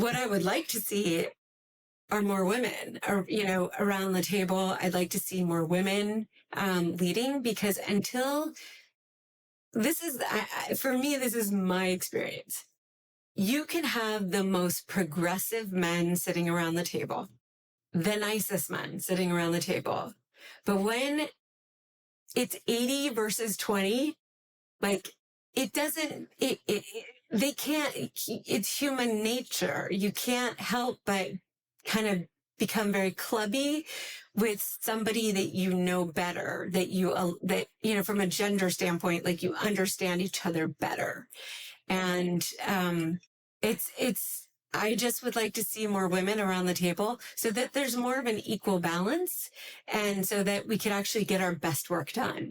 what I would like to see are more women, or around the table. I'd like to see more women leading, because until this is, for me, this is my experience. You can have the most progressive men sitting around the table, the nicest men sitting around the table, but when it's 80 versus 20, like, it doesn't, they can't, it's human nature. You can't help but kind of become very clubby with somebody that you know better, from a gender standpoint, like, you understand each other better. And I just would like to see more women around the table so that there's more of an equal balance, and so that we can actually get our best work done.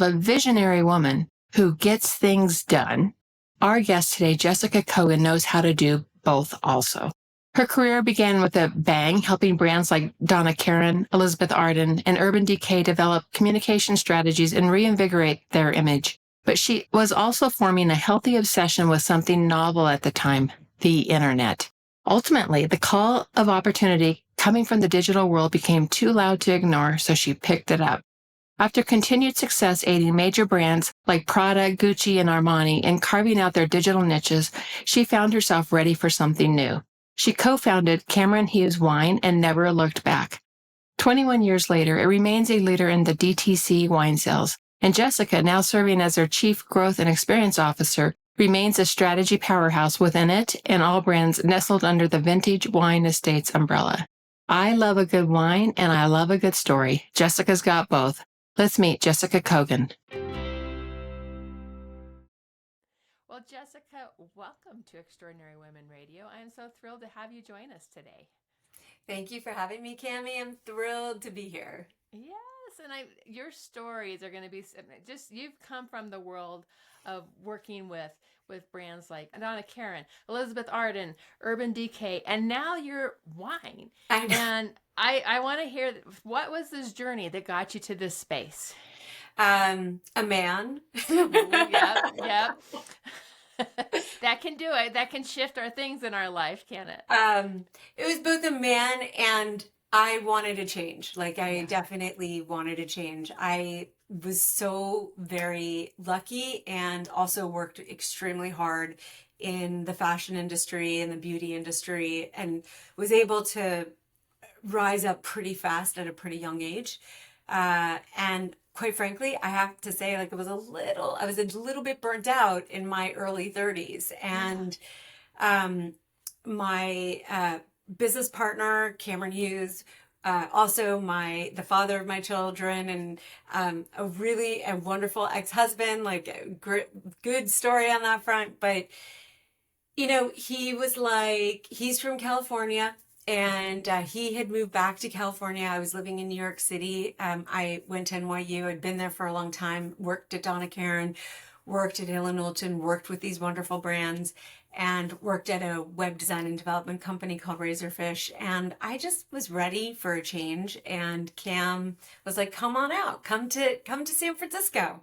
A visionary woman who gets things done. Our guest today, Jessica Kogan, knows how to do both also. Her career began with a bang, helping brands like Donna Karan, Elizabeth Arden, and Urban Decay develop communication strategies and reinvigorate their image. But she was also forming a healthy obsession with something novel at the time, the internet. Ultimately, the call of opportunity coming from the digital world became too loud to ignore, so she picked it up. After continued success aiding major brands like Prada, Gucci, and Armani in carving out their digital niches, she found herself ready for something new. She co-founded Cameron Hughes Wine and never looked back. 21 years later, it remains a leader in the DTC wine sales, and Jessica, now serving as their Chief Growth and Experience Officer, remains a strategy powerhouse within it and all brands nestled under the Vintage Wine Estates umbrella. I love a good wine and I love a good story. Jessica's got both. Let's meet Jessica Kogan. Well, Jessica, welcome to Extraordinary Women Radio. I am so thrilled to have you join us today. Thank you for having me, Cammie. I'm thrilled to be here. Yes, and your stories are going to be you've come from the world of working with brands like Donna Karan, Elizabeth Arden, Urban Decay, and now you're wine. And I want to hear, what was this journey that got you to this space? A man. Yep. That can do it. That can shift our things in our life, can it? It was both a man, and I wanted to change. I definitely wanted to change. I was so very lucky and also worked extremely hard in the fashion industry and the beauty industry, and was able to rise up pretty fast at a pretty young age. And quite frankly, I have to say, I was a little bit burnt out in my early 30s. And my business partner, Cameron Hughes, also the father of my children, and a wonderful ex-husband, a good story on that front. But, he's from California. And he had moved back to California. I was living in New York City. I went to NYU. I'd been there for a long time, worked at Donna Karan, worked at Hill & Knowlton, worked with these wonderful brands, and worked at a web design and development company called Razorfish. And I just was ready for a change. And Cam was like, come on out, come to San Francisco.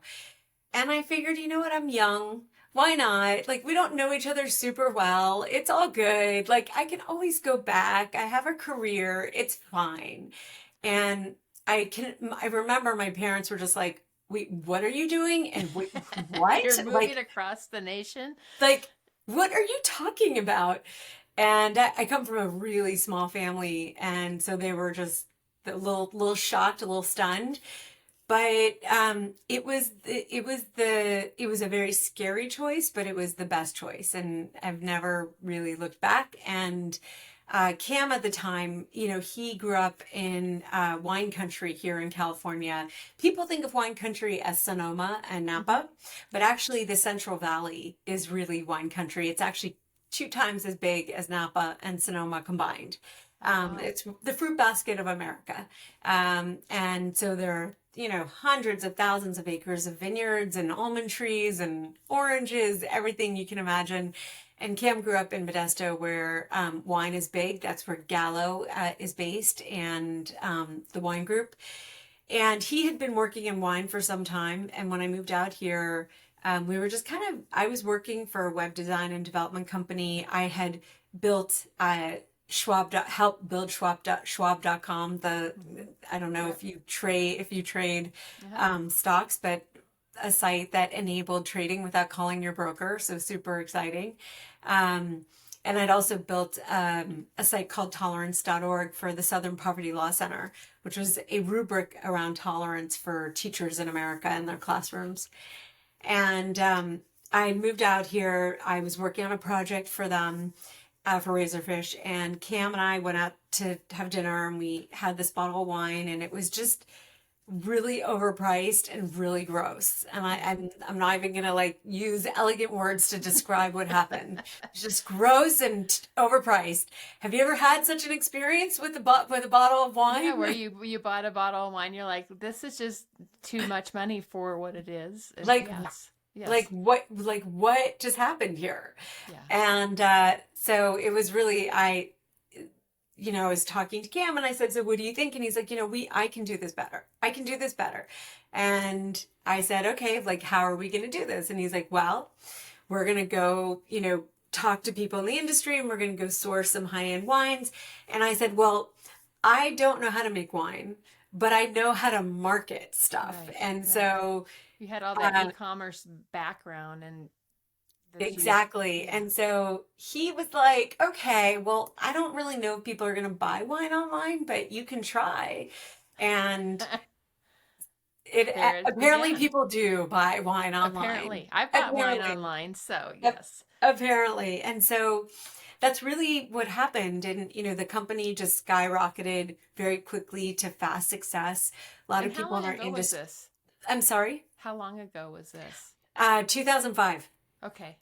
And I figured, you know what, I'm young. Why not? We don't know each other super well. It's all good. I can always go back. I have a career. It's fine. And I remember my parents were just like, wait, what are you doing? And wait, what? You're moving across the nation? What are you talking about? And I come from a really small family. And so they were just a little shocked, a little stunned. But it was a very scary choice, but it was the best choice, and I've never really looked back. And Cam at the time, he grew up in wine country here in California. People think of wine country as Sonoma and Napa, but actually the Central Valley is really wine country. It's actually 2 times as big as Napa and Sonoma combined. It's the fruit basket of America. And so there are, hundreds of thousands of acres of vineyards and almond trees and oranges, everything you can imagine. And Cam grew up in Modesto, where wine is big. That's where Gallo is based, and the wine group. And he had been working in wine for some time. And when I moved out here, we were just I was working for a web design and development company. I had built helped build Schwab.com. I don't know if you trade stocks, but a site that enabled trading without calling your broker. So super exciting. And I'd also built a site called tolerance.org for the Southern Poverty Law Center, which was a rubric around tolerance for teachers in America in their classrooms. And I moved out here. I was working on a project for them for Razorfish. And Cam and I went out to have dinner, and we had this bottle of wine, and it was just really overpriced and really gross. And I'm not even gonna like use elegant words to describe what happened. It's just gross and overpriced. Have you ever had such an experience with with a bottle of wine? Yeah, where you bought a bottle of wine, you're like, this is just too much money for what it is. And Like, yes. like what just happened here? Yeah. And so it was really I was talking to Cam, and I said, so what do you think? And he's like, I can do this better. I can do this better. And I said, okay, like, how are we going to do this? And he's like, well, we're going to go, talk to people in the industry, and we're going to go source some high-end wines. And I said, well, I don't know how to make wine, but I know how to market stuff. Right, And right. so You had all that e-commerce background and exactly. Yeah. And so he was like, okay, well, I don't really know if people are going to buy wine online, but you can try. And There it apparently began. people do buy wine online. Apparently. I've bought wine online, so yes. Apparently. And so that's really what happened. And, the company just skyrocketed very quickly to fast success. A lot of people in our industry. Was this? I'm sorry? How long ago was this? 2005. Okay.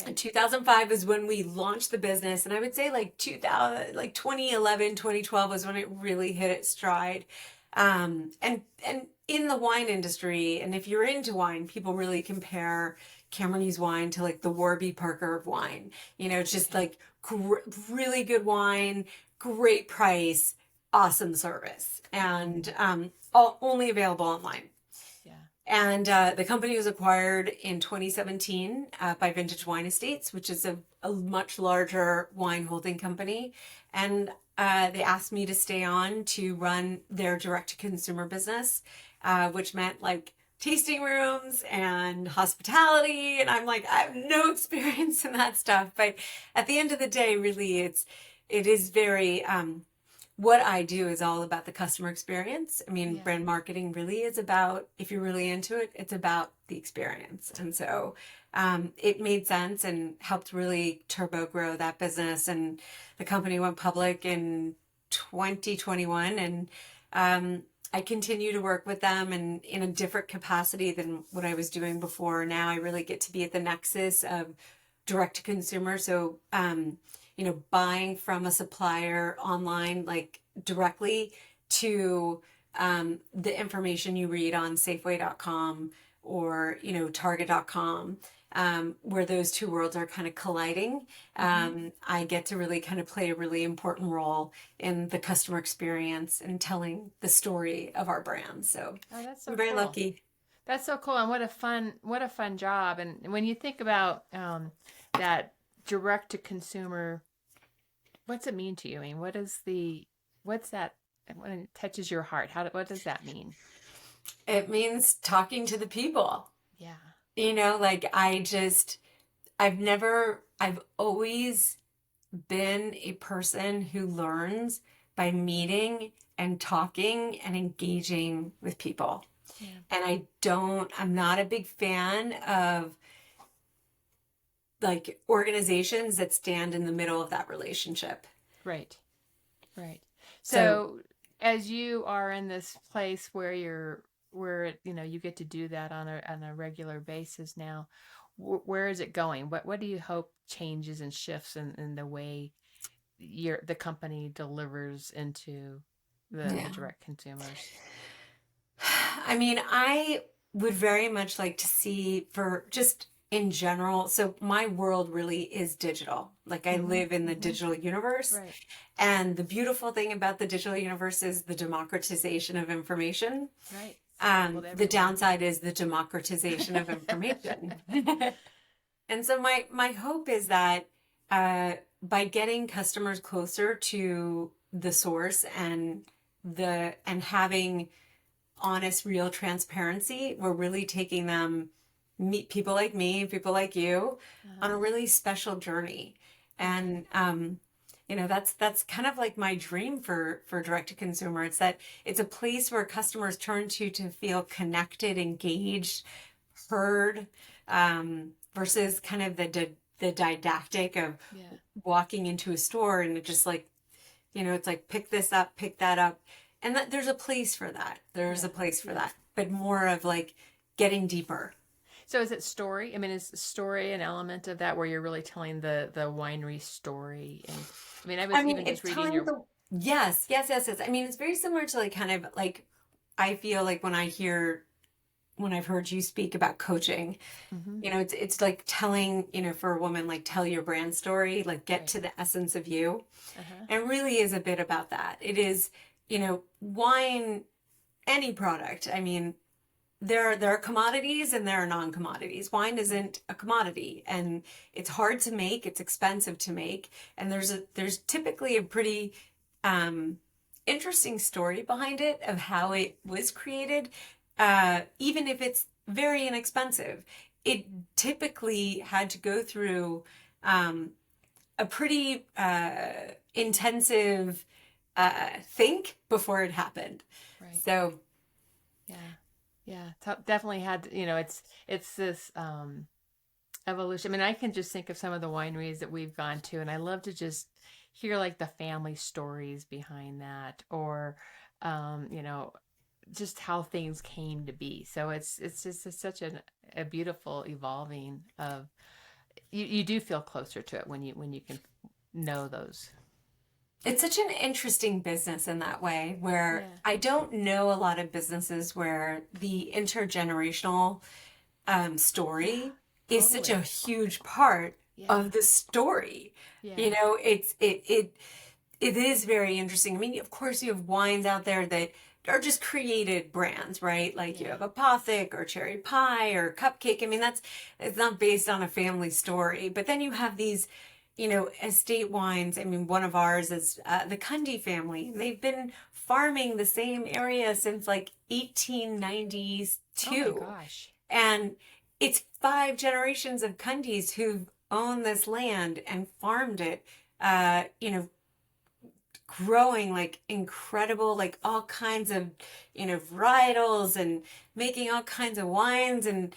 In 2005 is when we launched the business. And I would say like 2011, 2012 was when it really hit its stride. And in the wine industry, and if you're into wine, people really compare Cameronese wine to like the Warby Parker of wine. It's just like really good wine, great price, awesome service, and only available online. And the company was acquired in 2017 by Vintage Wine Estates, which is a much larger wine holding company. And they asked me to stay on to run their direct-to-consumer business, which meant like tasting rooms and hospitality. And I'm like, I have no experience in that stuff. But at the end of the day, really, it is very... what I do is all about the customer experience. I mean, brand marketing really is about, if you're really into it, it's about the experience. And so it made sense and helped really turbo grow that business. And the company went public in 2021. And I continue to work with them and in a different capacity than what I was doing before. Now I really get to be at the nexus of direct to consumer. So, buying from a supplier online, like directly to the information you read on Safeway.com or, Target.com, where those two worlds are kind of colliding. I get to really kind of play a really important role in the customer experience and telling the story of our brand. So, that's so I'm very cool. lucky. That's so cool. And what a fun job. And when you think about that direct to consumer, what's it mean to you? I mean, what's that when it touches your heart? What does that mean? It means talking to the people. Yeah. Like I've always been a person who learns by meeting and talking and engaging with people. Yeah. And I'm not a big fan of like organizations that stand in the middle of that relationship. Right. So as you are in this place where you get to do that on a regular basis now, where is it going? What do you hope changes and shifts in the way the company delivers into the direct consumers? I mean, I would very much like to see for just in general. So my world really is digital. Like I live in the digital universe. Right. And the beautiful thing about the digital universe is the democratization of information. Right. everywhere. downside is the democratization of information. And so my hope is that by getting customers closer to the source and having honest, real transparency, we're really taking them, meet people like me, people like you, on a really special journey. And that's kind of like my dream for direct to consumer. It's that it's a place where customers turn to feel connected, engaged, heard, versus kind of the didactic of walking into a store and it just like, it's like pick this up, pick that up. And that there's a place for that. There's a place for that, but more of like getting deeper. So is it story? I mean, is story an element of that where you're really telling the winery story? And I mean, I was even just reading your... Yes. I mean, it's very similar to like kind of like, I feel like when I've heard you speak about coaching, it's like telling, for a woman, like tell your brand story, like get to the essence of you. And it really is a bit about that. It is, wine, any product. I mean, there are commodities and there are non-commodities. Wine isn't a commodity and it's hard to make. It's expensive to make. And there's typically a pretty interesting story behind it of how it was created. Even if it's very inexpensive, it typically had to go through a pretty intensive think before it happened. Right. So, definitely had. It's this evolution. I mean, I can just think of some of the wineries that we've gone to, and I love to just hear like the family stories behind that, or just how things came to be. So it's just such a beautiful evolving of, you do feel closer to it when you can know those. It's such an interesting business in that way, where I don't know a lot of businesses where the intergenerational story is such a huge part of the story. It is very interesting. I mean, of course you have wines out there that are just created brands, right? Like you have Apothic or Cherry Pie or Cupcake. I mean, it's not based on a family story. But then you have these, estate wines. I mean, one of ours is the Cundy family. They've been farming the same area since like 1892. Oh my gosh. And it's 5 generations of Cundys who've owned this land and farmed it, growing like incredible, like all kinds of, varietals and making all kinds of wines. And,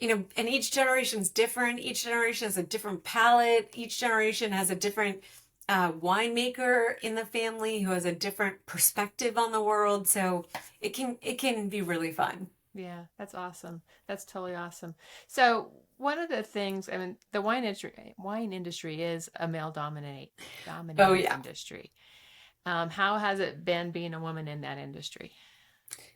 and each generation's different. Each generation has a different palate. Each generation has a different winemaker in the family who has a different perspective on the world. So it can be really fun. Yeah, that's awesome. That's totally awesome. So one of the things, I mean, the wine industry is a male-dominated industry. How has it been being a woman in that industry?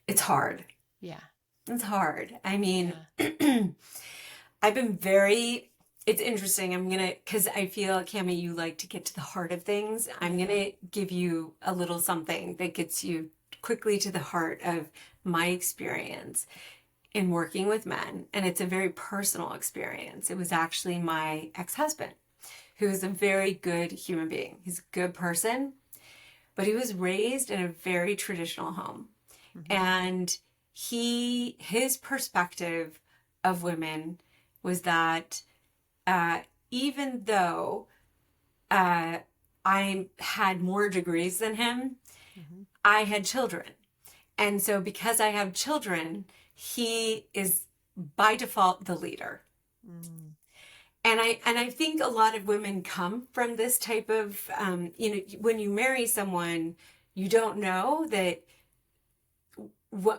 It's hard. Yeah. It's hard. I mean, I've been it's interesting. because I feel, Cami, you like to get to the heart of things. I'm going to give you a little something that gets you quickly to the heart of my experience in working with men. And it's a very personal experience. It was actually my ex-husband, who is a very good human being. He's a good person, but he was raised in a very traditional home. And his perspective of women was that even though I had more degrees than him, I had children. And so because I have children, he is by default the leader. And I think a lot of women come from this type of, when you marry someone, you don't know that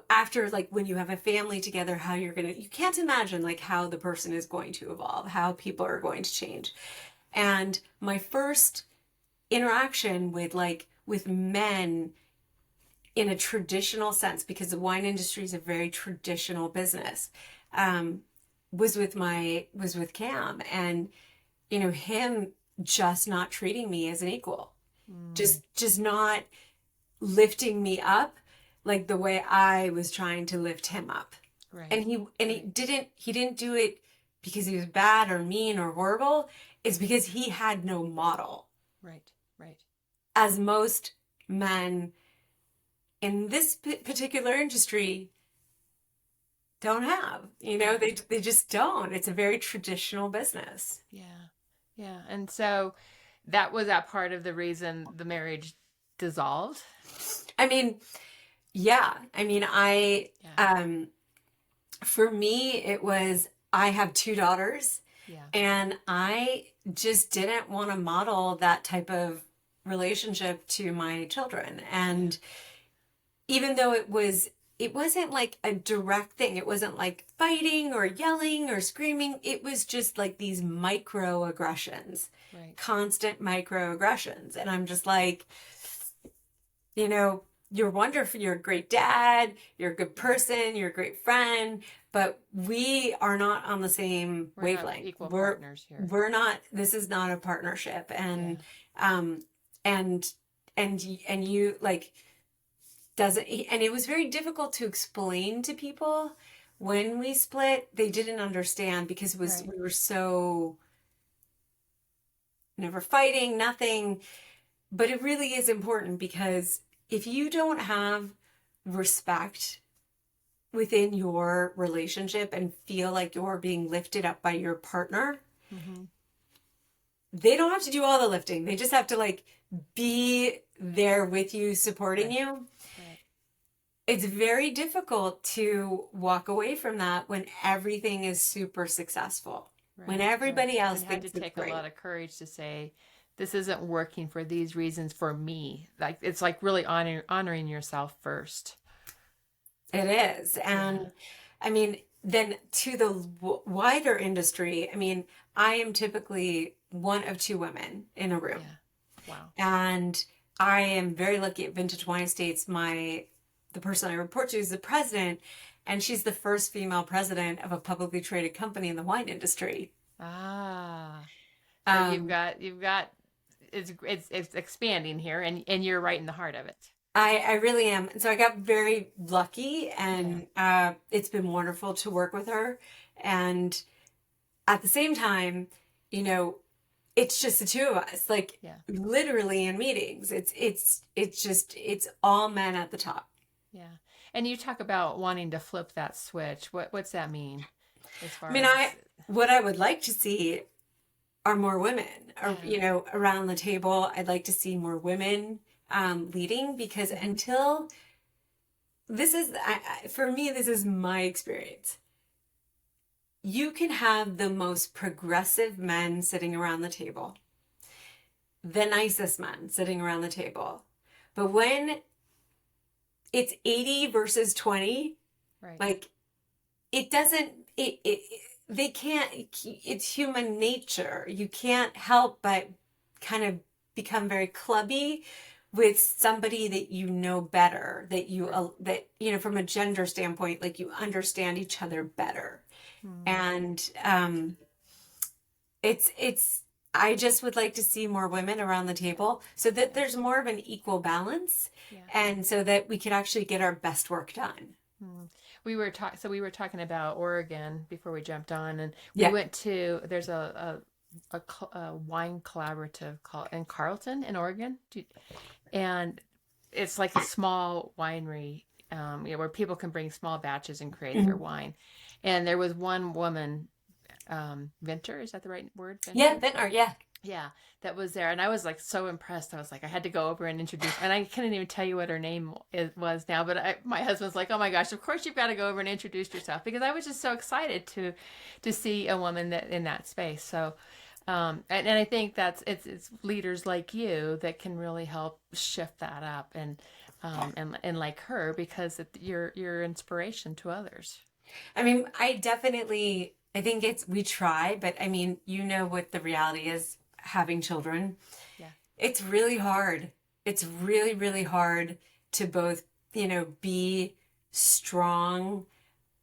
after, like, when you have a family together, how you can't imagine like how the person is going to evolve, how people are going to change. And my first interaction with men in a traditional sense, because the wine industry is a very traditional business, was with Cam, and him just not treating me as an equal, just not lifting me up, like the way I was trying to lift him up. Right. And he didn't do it because he was bad or mean or horrible. It's because he had no model, Right. Right. as most men in this particular industry don't have. They just don't. It's a very traditional business. Yeah. Yeah. And so that was that part of the reason the marriage dissolved. I mean, yeah. I mean, Yeah. for me, it was, I have two daughters, Yeah. and I just didn't want to model that type of relationship to my children. And even though it wasn't like a direct thing. It wasn't like fighting or yelling or screaming. It was just like these microaggressions, Right. constant microaggressions. And I'm just like, you're wonderful. You're a great dad. You're a good person. You're a great friend. But we are not on the same We're not wavelength. equal partners here. We're not. This is not a partnership. And and you like doesn't. And it was very difficult to explain to people when we split. They didn't understand because Right. we were so never fighting, nothing. But it really is important, because if you don't have respect within your relationship and feel like you're being lifted up by your partner, Mm-hmm. they don't have to do all the lifting. They just have to like be there with you, supporting Right. you. Right. It's very difficult to walk away from that when everything is super successful. When Right. everybody else And had to thinks it's take a great. lot of courage to say, this isn't working for these reasons for me. Like it's like really honoring yourself first. It is. Yeah. And I mean, then to the wider industry, I mean, I am typically one of two women in a room. Yeah. Wow. And I am very lucky at Vintage Wine Estates. The person I report to is the president, and she's the first female president of a publicly traded company in the wine industry. Ah. So Um, you've got it's expanding here and you're right in the heart of it. I really am. And so I got very lucky, Yeah. and it's been wonderful to work with her. And at the same time, you know, it's just the two of us, like Yeah. literally in meetings. It's all men at the top. Yeah. And you talk about wanting to flip that switch. What's that mean as I far mean, as what I would like to see are more women, or yeah. around the table. I'd like to see more women leading, because Mm-hmm. until this is, for me, this is my experience. You can have the most progressive men sitting around the table, the nicest men sitting around the table, but when it's 80 versus 20, Right. like it doesn't, they can't, it's human nature. You can't help but kind of become very clubby with somebody that you know better, that from a gender standpoint, like you understand each other better. Hmm. And it's I just would like to see more women around the table, so that there's more of an equal balance, Yeah. and so that we could actually get our best work done. Hmm. We were talking about Oregon before we jumped on, and we Yeah. went to there's a wine collaborative called in Carlton in Oregon, and it's like a small winery, where people can bring small batches and create their Mhm. wine. And there was one woman, Venter, is that the right word? Yeah, Venter? then or yeah. Yeah, that was there, and I was like so impressed. I was like, I had to go over and introduce, and I couldn't even tell you what her name was now. But my husband's like, oh my gosh, of course you've got to go over and introduce yourself, because I was just so excited to see a woman that in that space. So, and I think it's leaders like you that can really help shift that up, and like her, because you're inspiration to others. I mean, I think we try, but I mean, what the reality is, having children. Yeah. It's really hard. It's really, really hard to both, be strong,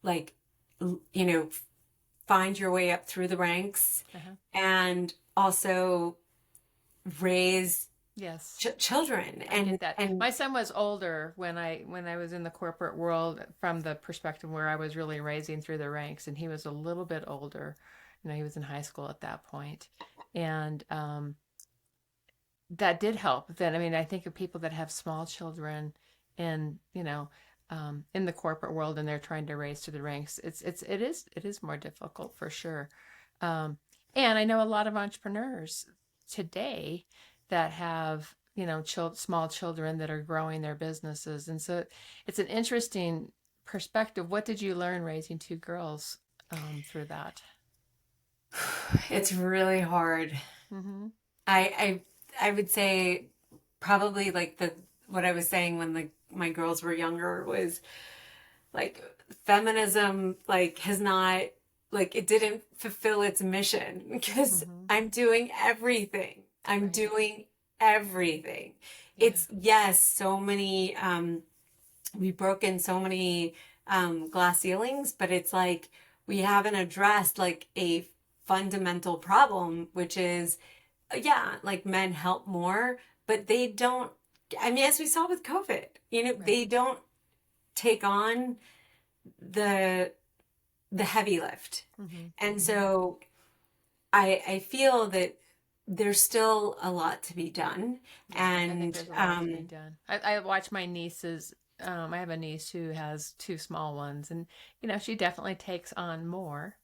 like, you know, find your way up through the ranks, Uh-huh. and also raise Yes. children. I get that. And My son was older when I was in the corporate world from the perspective where I was really raising through the ranks, and he was a little bit older. He was in high school at that point, and that did help. That I mean, I think of people that have small children, in in the corporate world, and they're trying to raise through the ranks. It is more difficult for sure. Um, and I know a lot of entrepreneurs today that have, small children that are growing their businesses. And so it's an interesting perspective. What did you learn raising two girls through that? it's really hard. Mm-hmm. I would say probably like the what I was saying when my girls were younger was like feminism like has not like it didn't fulfill its mission because Mm-hmm. I'm doing everything. I'm Right. doing everything. Yeah. It's yes, so many we've broken so many glass ceilings, but it's like we haven't addressed like a fundamental problem, which is yeah, like men help more, but they don't. I mean, as we saw with COVID, Right. they don't take on the heavy lift, Mm-hmm. and Mm-hmm. so I feel that there's still a lot to be done, Yeah, I think and there's a lot to be done. I watch my nieces. I have a niece who has two small ones, and she definitely takes on more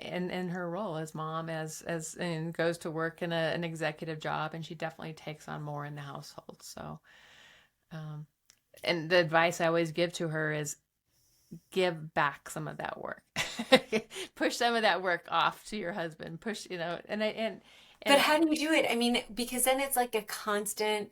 in her role as mom, as and goes to work in an executive job, and she definitely takes on more in the household. So, um, and the advice I always give to her is give back some of that work, push some of that work off to your husband. Push, and I but and how do you do it? I mean, because then it's like a constant.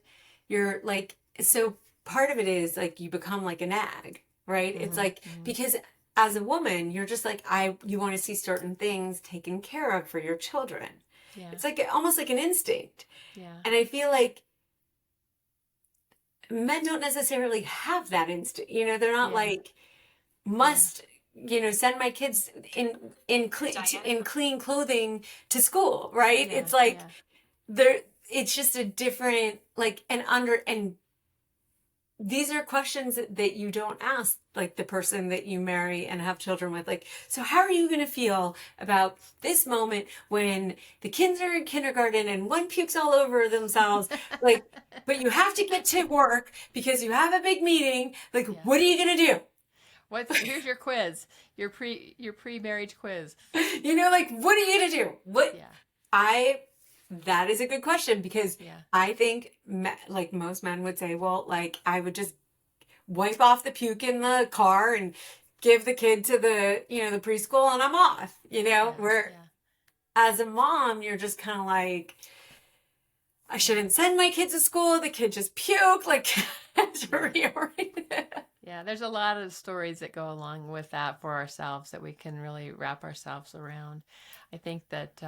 You're like so. Part of it is like you become like a nag, right? It's hmm like hmm because as a woman, you're just like you want to see certain things taken care of for your children. yeah, It's like almost like an instinct. yeah, And I feel like men don't necessarily have that instinct. They're not yeah, like yeah, must send my kids in clean clothing to school, right? yeah, It's like yeah. there it's just a different like and these are questions that you don't ask like the person that you marry and have children with, like, so how are you going to feel about this moment when the kids are in kindergarten and one pukes all over themselves, like, but you have to get to work because you have a big meeting, like, Yeah. what are you going to Here's your quiz, your pre-marriage quiz. do? Like, what are you going to do? Yeah, I that is a good question because yeah, I think like most men would say, well, like I would just wipe off the puke in the car and give the kid to the preschool and I'm off, yeah, where yeah, as a mom, you're just kind of like, I yeah, shouldn't send my kids to school. The kid just puked. Like, to yeah. reorient. Yeah, there's a lot of stories that go along with that for ourselves that we can really wrap ourselves around. I think that,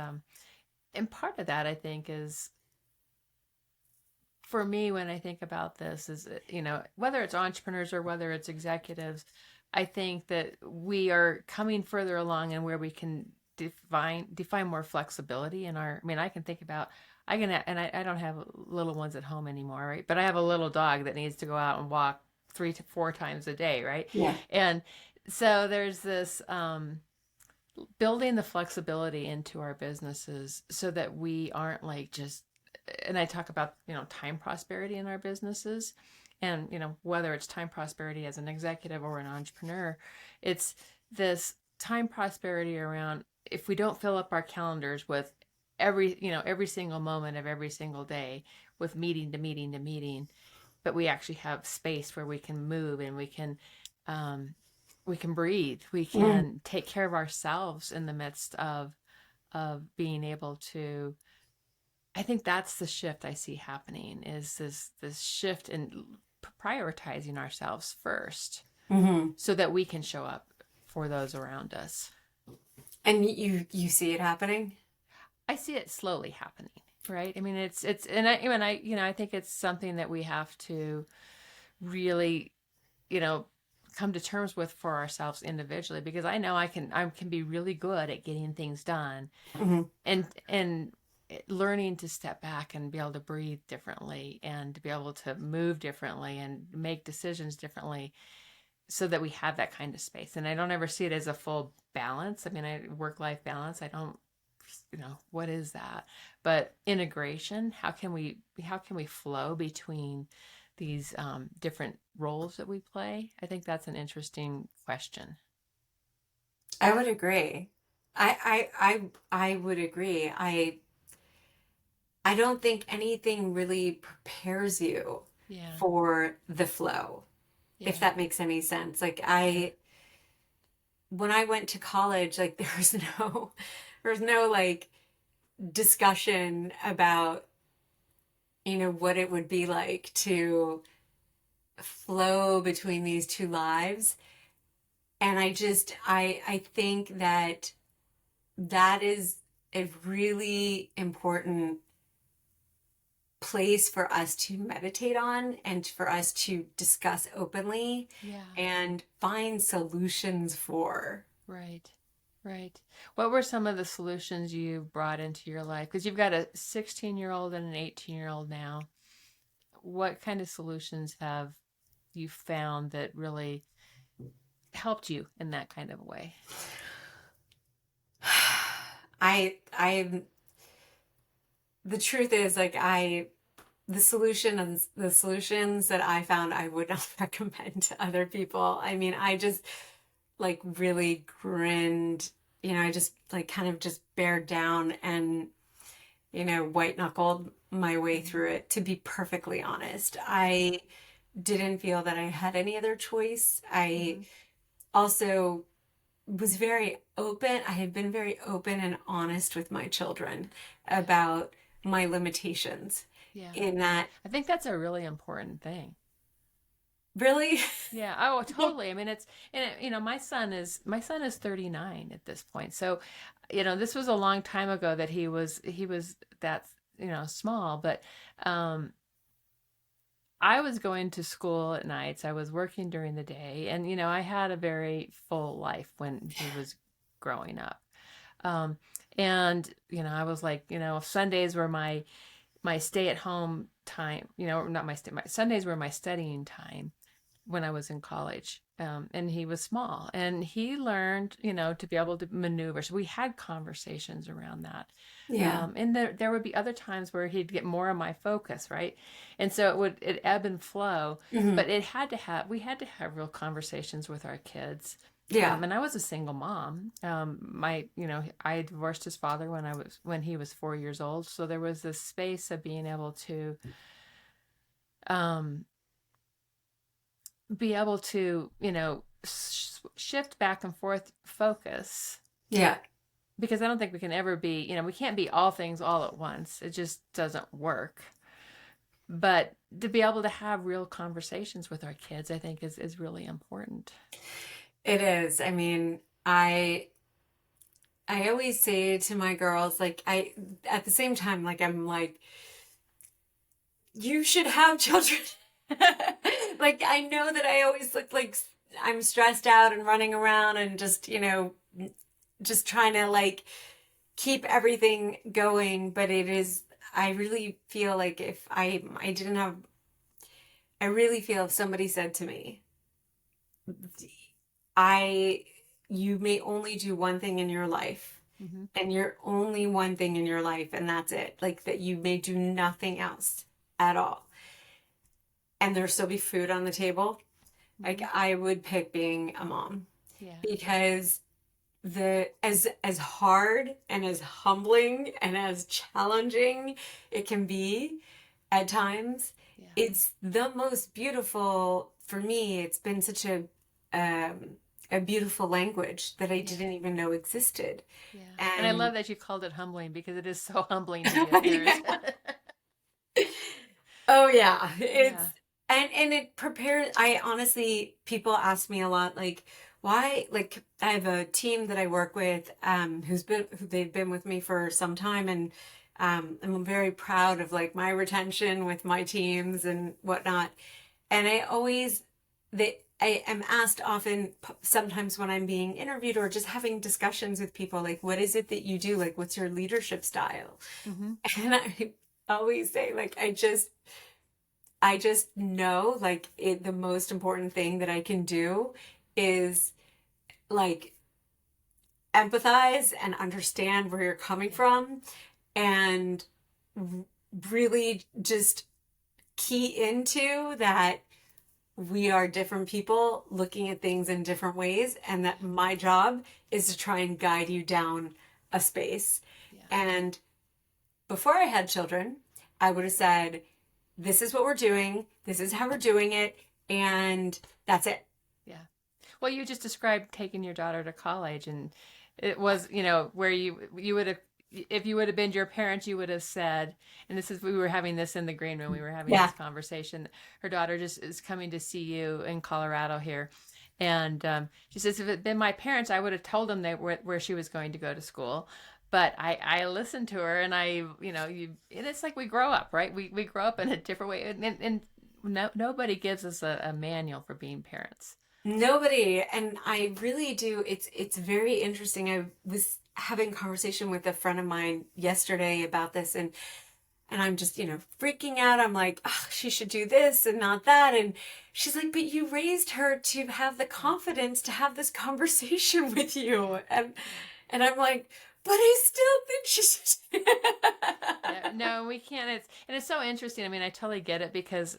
and part of that, I think, is for me when I think about this is, whether it's entrepreneurs or whether it's executives, I think that we are coming further along and where we can define more flexibility in our. I mean, I can think about. And I don't have little ones at home anymore, right? But I have a little dog that needs to go out and walk 3 to 4 times a day, right? Yeah. And so there's this building the flexibility into our businesses so that we aren't like just. And I talk about time prosperity in our businesses, and whether it's time prosperity as an executive or an entrepreneur, it's this time prosperity around if we don't fill up our calendars with every single moment of every single day with meeting to meeting to meeting, but we actually have space where we can move and um, we can breathe, we Mm. can take care of ourselves in the midst of being able to. I think that's the shift I see happening is this shift in prioritizing ourselves first Mm-hmm. so that we can show up for those around us. And you see it happening? I see it slowly happening, right? I mean, it's and I think it's something that we have to really, you know, come to terms with for ourselves individually because I know I can be really good at getting things done Mm-hmm. and learning to step back and be able to breathe differently and to be able to move differently and make decisions differently so that we have that kind of space. And I don't ever see it as a full balance. I mean, work-life balance, I don't, what is that? But integration, how can we flow between these different roles that we play? I think that's an interesting question. I would agree. I would agree. I don't think anything really prepares you Yeah. for the flow, Yeah. if that makes any sense. Like when I went to college, like there was no like discussion about, what it would be like to flow between these two lives. And I think that is a really important place for us to meditate on and for us to discuss openly Yeah. and find solutions for. Right. Right. What were some of the solutions you brought into your life? Because you've got a 16-year-old and an 18-year-old now. What kind of solutions have you found that really helped you in that kind of way? I the truth is, like, the solutions that I found, I would not recommend to other people. I mean, I just like really grinned, I just like kind of just bared down and, white knuckled my way through it, to be perfectly honest. I didn't feel that I had any other choice. I also was very open. I had been very open and honest with my children about my limitations. Yeah. In that, I think that's a really important thing. really, Yeah. Oh, totally. I mean, my son is 39 at this point. So, this was a long time ago that he was that, small, but, I was going to school at nights. I was working during the day, and, I had a very full life when he was growing up. Um, and, I was like, Sundays were my stay at home time, not my Sundays were my studying time when I was in college. And he was small, and he learned, to be able to maneuver. So we had conversations around that. yeah. And there would be other times where he'd get more of my focus, right? And so it ebb and flow, Mhm. but we had to have real conversations with our kids. Yeah. And I was a single mom. I divorced his father when he was 4 years old. So there was this space of being able to, um, shift back and forth focus, Yeah. because I don't think we can ever be, we can't be all things all at once. It just doesn't work. But to be able to have real conversations with our kids, I think is really important. It is. I mean, I always say to my girls, like, at the same time, like, I'm like, you should have children. Like, I know that I always look like I'm stressed out and running around and just, just trying to like keep everything going. But I really feel like I didn't have, I really feel if somebody said to me, you may only do one thing in your life, Mm-hmm. and you're only one thing in your life, and that's it. Like, that you may do nothing else at all, and there still be food on the table. Like, I would pick being a mom, Yeah. because as hard and as humbling and as challenging it can be at times, Yeah. it's the most beautiful. For me, it's been such a beautiful language that I didn't even know existed. Yeah. And I love that you called it humbling, because it is so humbling to be a parent. Oh yeah, it's Yeah. and it prepares. I honestly, people ask me a lot, like, why? Like, I have a team that I work with, they've been with me for some time, and I'm very proud of like my retention with my teams and whatnot. And I always, I am asked often, sometimes when I'm being interviewed or just having discussions with people, like, what is it that you do? Like, what's your leadership style? Mm-hmm. And I always say, like, I just know, like, the most important thing that I can do is, like, empathize and understand where you're coming Yeah. from, and really just key into that we are different people looking at things in different ways, and that my job is to try and guide you down a space. Yeah. And before I had children, I would have said, this is what we're doing, this is how we're doing it, and that's it. Yeah. Well, you just described taking your daughter to college, and it was, where you would have, if you would have been your parents, you would have said, and we were having this in the green room, we were having Yeah. this conversation. Her daughter just is coming to see you in Colorado here. And she says, if it had been my parents, I would have told them where she was going to go to school. But I listened to her, and and it's like we grow up, right? We grow up in a different way. And nobody gives us a manual for being parents. Nobody. And I really do. It's very interesting. I was having a conversation with a friend of mine yesterday about this, and I'm just, freaking out. I'm like, oh, she should do this and not that. And she's like, but you raised her to have the confidence to have this conversation with you. And I'm like, but I still think she's Yeah, no, we can't. It's so interesting. I mean, I totally get it because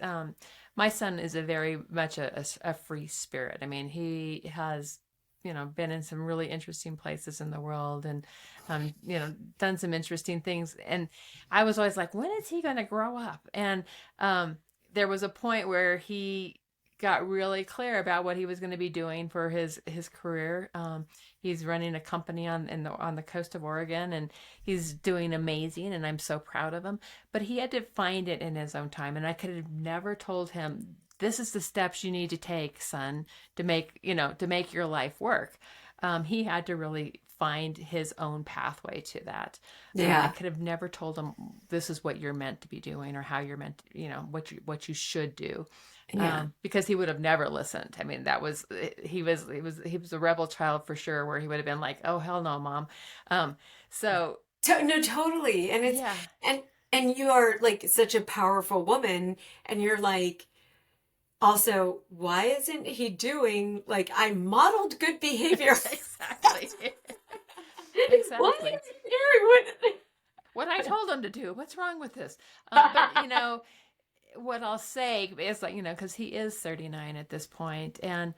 my son is a very much a free spirit. I mean, he has, been in some really interesting places in the world, and done some interesting things. And I was always like, when is he going to grow up? And there was a point where he got really clear about what he was going to be doing for his career. He's running a company on the coast of Oregon, and he's doing amazing, and I'm so proud of him. But he had to find it in his own time, and I could have never told him, this is the steps you need to take, son, to make your life work. He had to really find his own pathway to that. I Yeah. could have never told him, this is what you're meant to be doing, or how you're meant to, what you should do. Yeah. Because he would have never listened. I mean, he was a rebel child for sure, where he would have been like, oh, hell no, mom. So No, totally. And yeah, and you are like such a powerful woman, and you're like, also, why isn't he doing, like, I modeled good behavior? exactly. Why Exactly. is he doing What I told him to do. What's wrong with this? But what I'll say is, like, because he is 39 at this point, and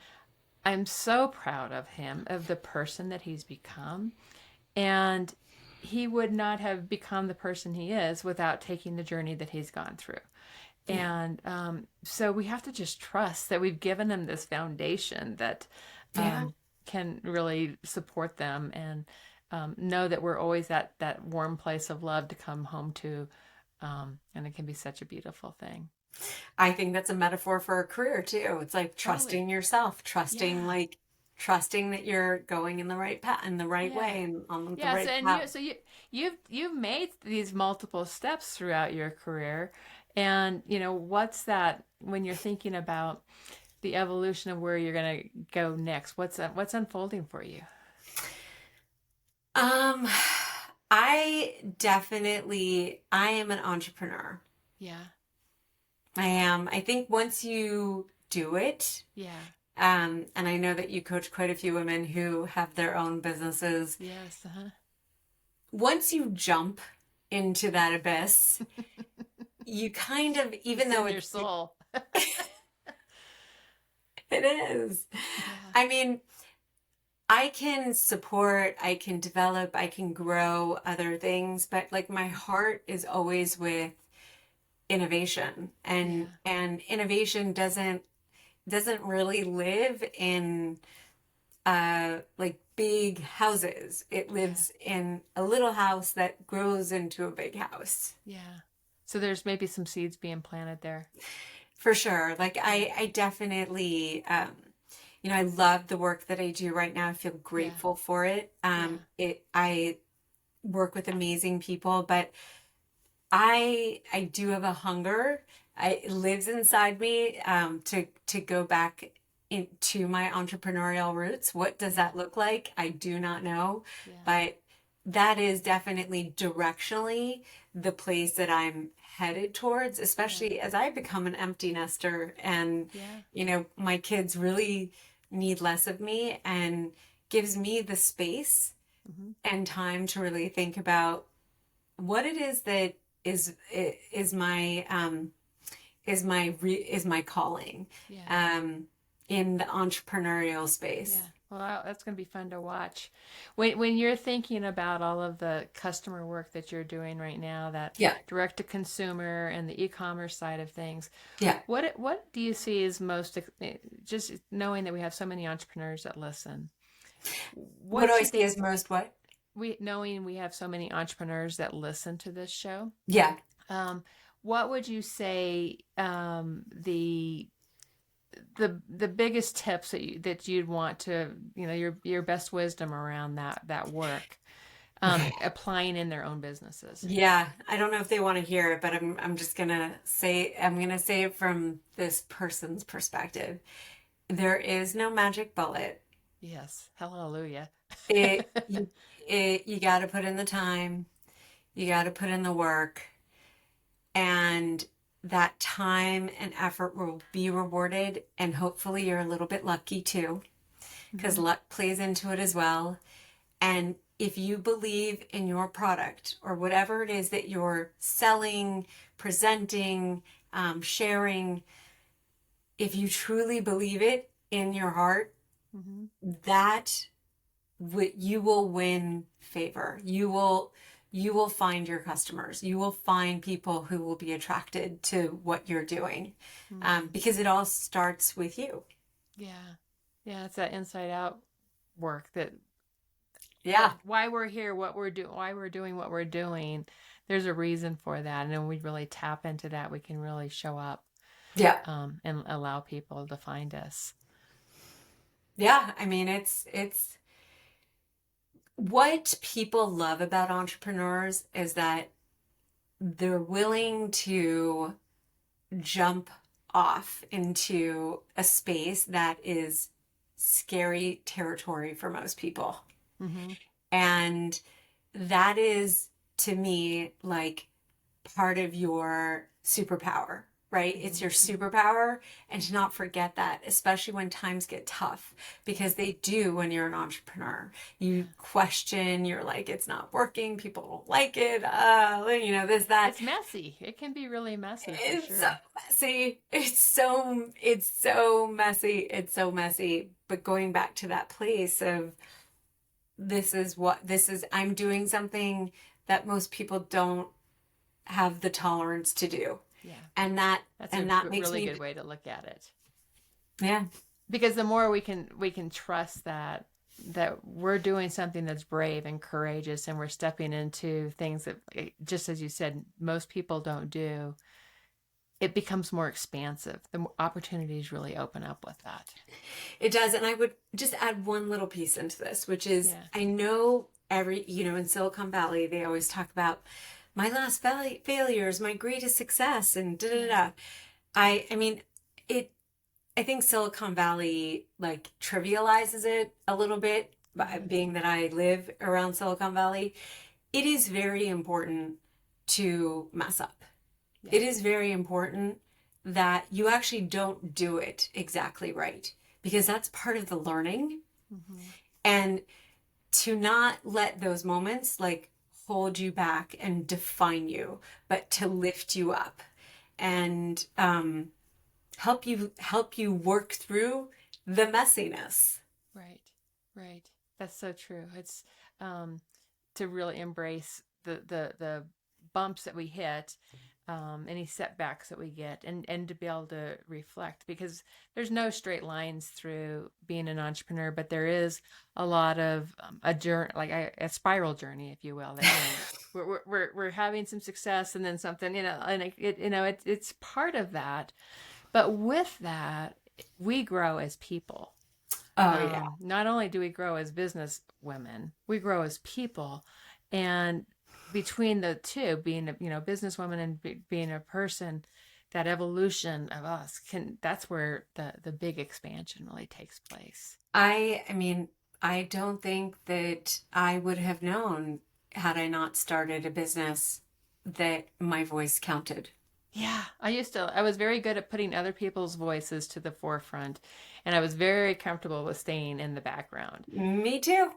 I'm so proud of him, of the person that he's become. And he would not have become the person he is without taking the journey that he's gone through. Yeah. And so we have to just trust that we've given them this foundation that Yeah. can really support them, and know that we're always at that warm place of love to come home to. And it can be such a beautiful thing. I think that's a metaphor for a career too. It's like trusting Totally. yourself, trusting, Yeah. like, trusting that you're going in the right path, in the right Yeah. way, and on the Yeah. right path. So you've made these multiple steps throughout your career, and what's that when you're thinking about the evolution of where you're going to go next? What's unfolding for you? Um, I am an entrepreneur. Yeah. I am. I think once you do it, Yeah. and I know that you coach quite a few women who have their own businesses. Yes. Uh-huh. Once you jump into that abyss, you kind of, even It's though in your soul. it is. Yeah. I mean, I can support, I can develop, I can grow other things, but like my heart is always with innovation, and Yeah. innovation doesn't really live in like big houses. It Yeah. lives in a little house that grows into a big house. Yeah. So there's maybe some seeds being planted there. For sure. Like I definitely I love the work that I do right now. I feel Yeah. grateful for it. Yeah. I work with amazing people, but I do have a hunger. It lives inside me to go back into my entrepreneurial roots. What does that look like? I do not know, Yeah. but that is definitely directionally the place that I'm headed towards, especially as I become an empty nester and, Yeah. my kids really need less of me, and gives me the space Mm-hmm. and time to really think about what it is that is my is my calling Yeah. um in the entrepreneurial space. Yeah. Well, that's going to be fun to watch. When you're thinking about all of the customer work that you're doing right now, that Yeah. direct to consumer and the e-commerce side of things, Yeah. what do you see as most, just knowing that we have so many entrepreneurs that listen, What do what I you see think, as most what? knowing we have so many entrepreneurs that listen to this show, Yeah. um, what would you say the biggest tips that you'd want to, your best wisdom around that work, Okay. applying in their own businesses? Yeah, I don't know if they want to hear it, but I'm just gonna say, I'm gonna say it from this person's perspective. There is no magic bullet. Yes, hallelujah. It you got to put in the time, you got to put in the work, and that time and effort will be rewarded, and hopefully you're a little bit lucky too, because Mm-hmm. luck plays into it as well. And if you believe in your product or whatever it is that you're selling, presenting, sharing, if you truly believe it in your heart, Mm-hmm. that you will win favor. You will find your customers. You will find people who will be attracted to what you're doing, Mm-hmm. because it all starts with you. Yeah, yeah, it's that inside out work that Yeah, why we're here, what we're doing, why we're doing what we're doing. There's a reason for that, and when we really tap into that, we can really show up, yeah, and allow people to find us. yeah. I mean, it's what people love about entrepreneurs is that they're willing to jump off into a space that is scary territory for most people. Mm-hmm. And that is, to me, like part of your superpower, right? It's Mm-hmm. your superpower. And to not forget that, especially when times get tough, because they do when you're an entrepreneur. You question, you're like, it's not working, people don't like it, this, that. It's messy. It can be really messy for It's so sure. messy. It's so messy. It's so messy. But going back to that place of I'm doing something that most people don't have the tolerance to do. Yeah, And that that's a and that makes really me, good way to look at it. yeah. Because the more we can trust that we're doing something that's brave and courageous, and we're stepping into things that, just as you said, most people don't do, it becomes more expansive. The opportunities really open up with that. It does. And I would just add one little piece into this, which is Yeah. I know in Silicon Valley, they always talk about my last failure is my greatest success and da da Yeah. da. I mean, it, I think Silicon Valley like trivializes it a little bit, Mm-hmm. being that I live around Silicon Valley. It is very important to mess up. Yeah. It is very important that you actually don't do it exactly right, because that's part of the learning. Mm-hmm. And to not let those moments like hold you back and define you, but to lift you up and help you work through the messiness. Right. Right. That's so true. It's um, to really embrace the bumps that we hit, any setbacks that we get, and to be able to reflect, because there's no straight lines through being an entrepreneur, but there is a lot of a journey, like a spiral journey, if you will. That we're having some success, and then something, and it's part of that. But with that, we grow as people. Oh yeah. Not only do we grow as business women, we grow as people, and between the two, being a businesswoman and being a person, that evolution of us that's where the big expansion really takes place. I mean, I don't think that I would have known had I not started a business that my voice counted. Yeah, I was very good at putting other people's voices to the forefront, and I was very comfortable with staying in the background. Me too.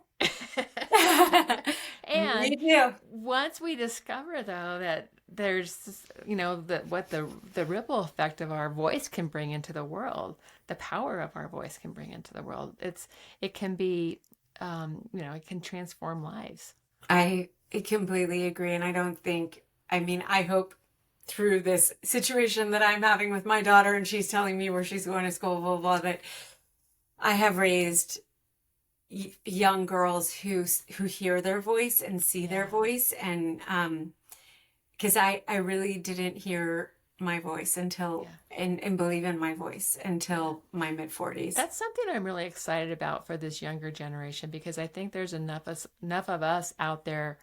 And Me too. once we discover though that there's the ripple effect of our voice can bring into the world, the power of our voice can bring into the world, it can be it can transform lives. I completely agree. And I don't think, I mean, I hope through this situation that I'm having with my daughter and she's telling me where she's going to school, blah, blah, blah, that I have raised young girls who hear their voice and see their voice. And because I really didn't hear my voice until and believe in my voice until my mid 40s. That's something I'm really excited about for this younger generation, because I think there's enough of us out there,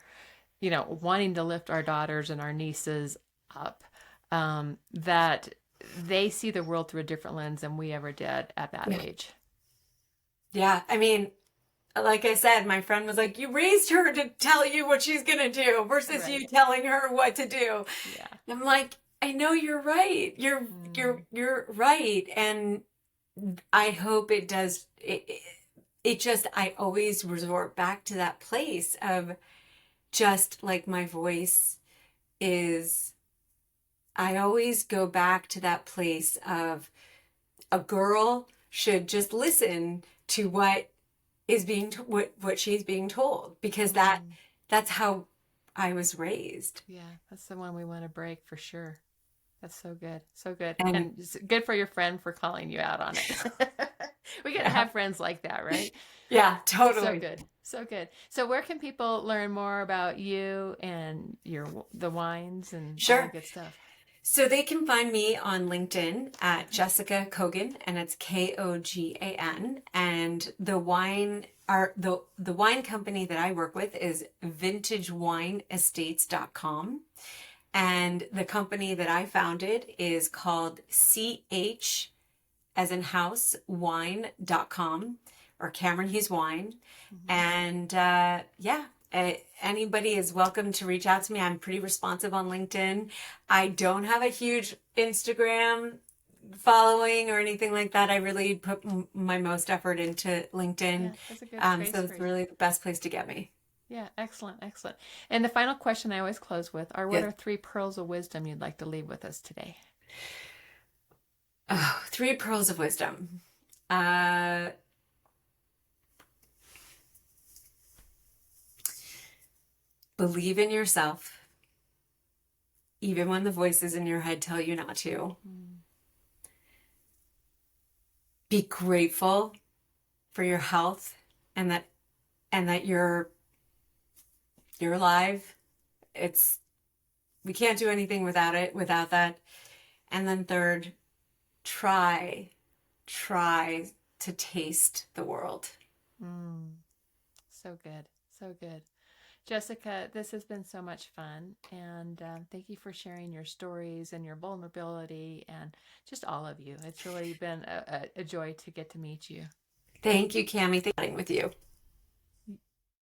wanting to lift our daughters and our nieces up, that they see the world through a different lens than we ever did at that age. Yeah, I mean, like I said, my friend was like, "You raised her to tell you what she's gonna do versus you telling her what to do." Yeah. I'm like, I know you're right. You're right, and I hope it does. It just, I always resort back to that place of just like my voice is. I always go back to that place of a girl should just listen to what is being what she's being told, because that's how I was raised. Yeah, that's the one we want to break for sure. That's so good. So good. And And it's good for your friend for calling you out on it. We got to have friends like that, right? yeah, So totally. good. So good. So where can people learn more about you and the wines and all the Sure. good stuff? So they can find me on LinkedIn at Jessica Kogan, and it's Kogan. And the wine company that I work with is vintagewineestates.com. And the company that I founded is called CH as in house wine.com, or Cameron Hughes Wine. And anybody is welcome to reach out to me. I'm pretty responsive on LinkedIn. I don't have a huge Instagram following or anything like that. I really put my most effort into LinkedIn. Yeah, that's a good space So for it's you. really the best place to get me. Yeah, excellent, excellent. And the final question I always close with are, what Yes. are 3 pearls of wisdom you'd like to leave with us today? Oh, 3 pearls of wisdom. Uh, believe in yourself, even when the voices in your head tell you not to. Be grateful for your health and that you're alive. We can't do anything without that. And then third, try to taste the world. So good. So good. Jessica, this has been so much fun. And thank you for sharing your stories and your vulnerability and just all of you. It's really been a joy to get to meet you. Thank you, Cammie. Thank you for being with you.